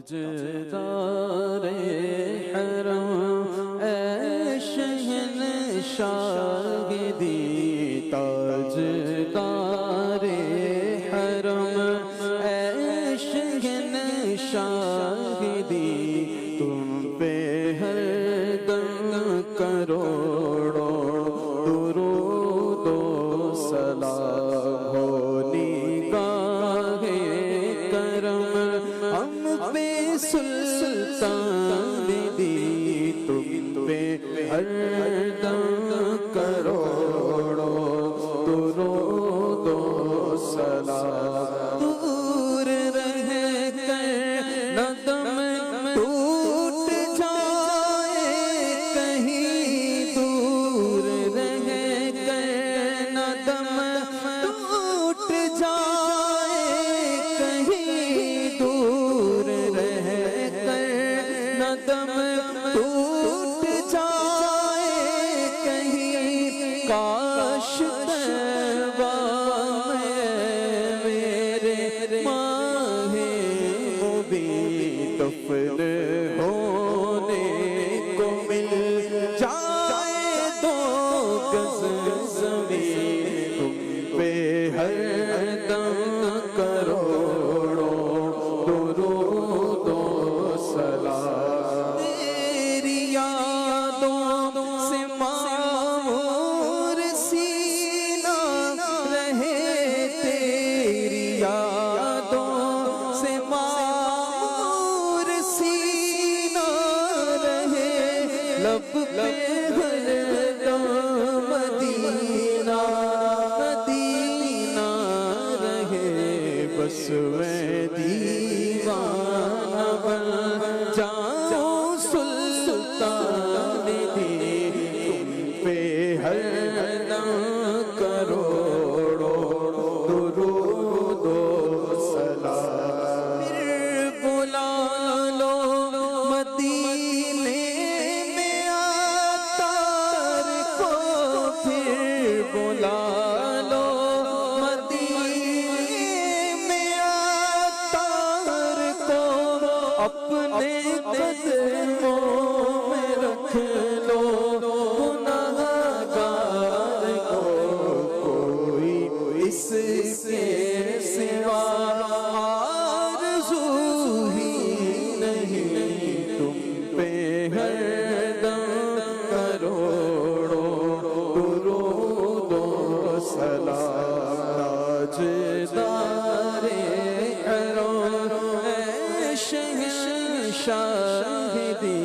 تاجدار حرم اے شہنشاہ دی، تاجدار حرم اے شہنشاہ دی، تم پہ ہر دم کروڑوں درود و سلام ہو نگاہ کرم ہم پہ سلطان دی، تم پہ ہر دم کروڑوں درود و سلام، دور رہ کر نہ دم ٹوٹ جائے کہیں، دور رہ کر نہ دم ٹوٹ جائے کہیں، دور رہ کر نہ دم ٹوٹ جائے کہیں، کاش طیبہ میں میرے ماہ مبین دفن ہونے کو مل جائے، دو گز زمین تم پہ ہر دم کروڑوں درود و سلام، تیری یادوں سے معمور سینہ رہے، تیری یادوں سے معمور سینہ رہے، لب پہ ہر دم مدینہ مدینہ رہے، بس میں دیوانہ بن جاؤں سلطان دی، تم پہ ہر دم کروڑوں درود و سلام، پھر بلا لو مدینے میں عطار کو، پھر بلا لو مدینے میں عطار کو، اپنے قدموں میں رکھ لو گناہگار کو، کوئی اس کے سوا آرزو ہی نہیں، تم پہ ہر دم کروڑوں درود و سلام، تاجدار حرم اے شہنشاہ دی،